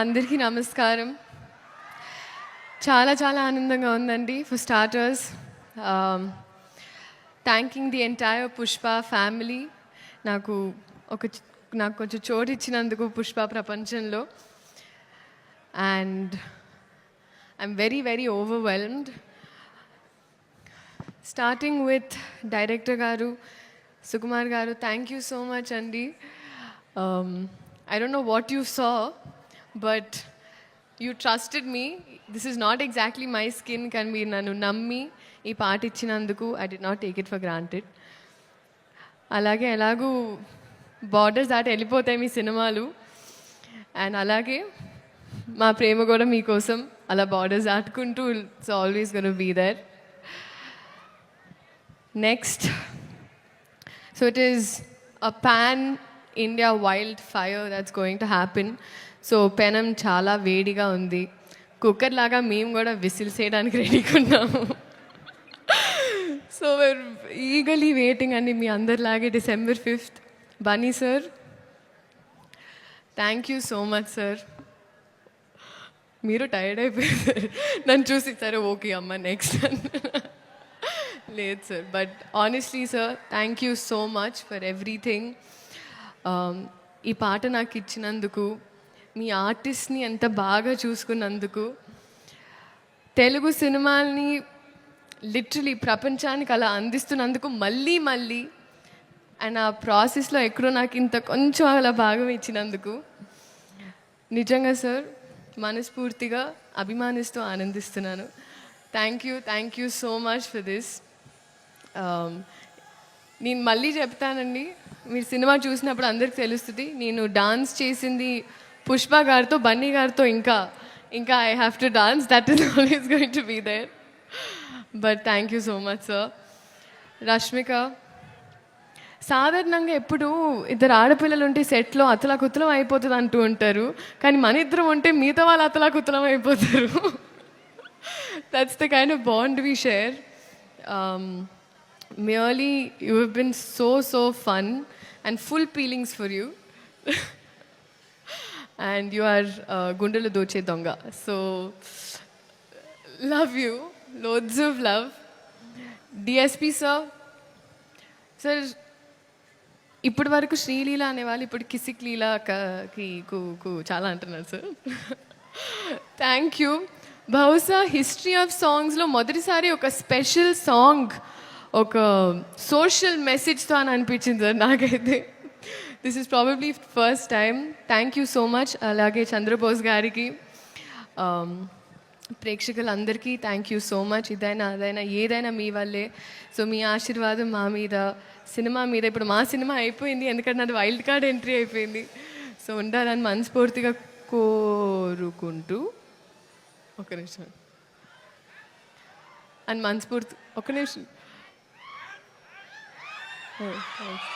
అందరికీ నమస్కారం. చాలా చాలా ఆనందంగా ఉందండి. For starters, thanking the entire Pushpa family. నాకు కొంచెం చోటు ఇచ్చినందుకు పుష్ప ప్రపంచంలో. And I'm very very overwhelmed. Starting with director గారు సుకుమార్ గారు, థ్యాంక్ యూ సో మచ్ అండి. I don't know what you saw, but you trusted me. This is not exactly my skin. Can be nanu nammi ee part ichinanduku I did not take it for granted. Alage elagu borders daati ellipotayi mee cinemalu, and alage ma prema kuda mee kosam ala borders daatukuntu it's always going to be there. Next, so it is a pan India wildfire that's going to happen. So పెనం చాలా వేడిగా ఉంది. Cooker లాగా మేము కూడా whistle చేయడానికి రెడీగా ఉన్నాము. సో we're eagerly waiting అండి మీ అందరిలాగే December 5th. Bunny sir, thank you so much sir. మీరు టైర్డ్ అయిపోయారు నన్ను చూసి, సరే ఓకే అమ్మ నెక్స్ట్ లేదు sir. But honestly sir, thank you so much for everything. ఈ పాట నాకు ఇచ్చినందుకు, మీ ఆర్టిస్ట్ని ఎంత బాగా చూసుకున్నందుకు, తెలుగు సినిమాల్ని లిటరలీ ప్రపంచానికి అలా అందిస్తున్నందుకు మళ్ళీ మళ్ళీ, అండ్ ఆ ప్రాసెస్లో ఎక్కడో నాకు ఇంత కొంచెం అలా భాగం ఇచ్చినందుకు నిజంగా సార్ మనస్ఫూర్తిగా అభిమానిస్తూ ఆనందిస్తున్నాను. Thank you so much for this. నేను మళ్ళీ చెప్తానండి, మీరు సినిమా చూసినప్పుడు అందరికి తెలుస్తుంది నేను డాన్స్ చేసింది పుష్ప గారితో, బన్నీ గారితో. ఇంకా I have to dance, that is always going to be there. But thank you so much sir. Rashmika, సాధారణంగా ఎప్పుడు ఇద్దరు ఆడపిల్లలు ఉంటే సెట్లో అతలాకుతలం అయిపోతుంది అంటూ ఉంటారు, కానీ మన ఇద్దరం ఉంటే మిగతా వాళ్ళు అతలాకుతలం అయిపోతారు. That's the kind of bond we share. Merely, you have been so fun and full feelings for you. And you are Gundala Doche Donga. So, love you. Loads of love. DSP sir. Sir, ఇప్పటి వరకు శ్రీలీల అనేవాళ్ళు ఇప్పుడు కిసిక్ లీలాకి చాలా అంటున్నారు sir. Thank you. బహుశా history of సాంగ్స్లో మొదటిసారి ఒక స్పెషల్ సాంగ్ ఒక సోషల్ మెసేజ్తో అని అనిపించింది సార్ నాకైతే. This is probably first time. Thank you so much. అలాగే చంద్రబోస్ గారికి, ప్రేక్షకులందరికీ థ్యాంక్ యూ సో మచ్. ఇదైనా అదైనా ఏదైనా మీ వల్లే. సో మీ ఆశీర్వాదం మా మీద, సినిమా మీద. ఇప్పుడు మా సినిమా అయిపోయింది, ఎందుకంటే నాది వైల్డ్ కార్డ్ ఎంట్రీ అయిపోయింది. సో ఉండాలని మనస్ఫూర్తిగా కోరుకుంటూ, ఒక నిమిషం అని మనస్ఫూర్తి, ఒక నిమిషం. Oh, thanks.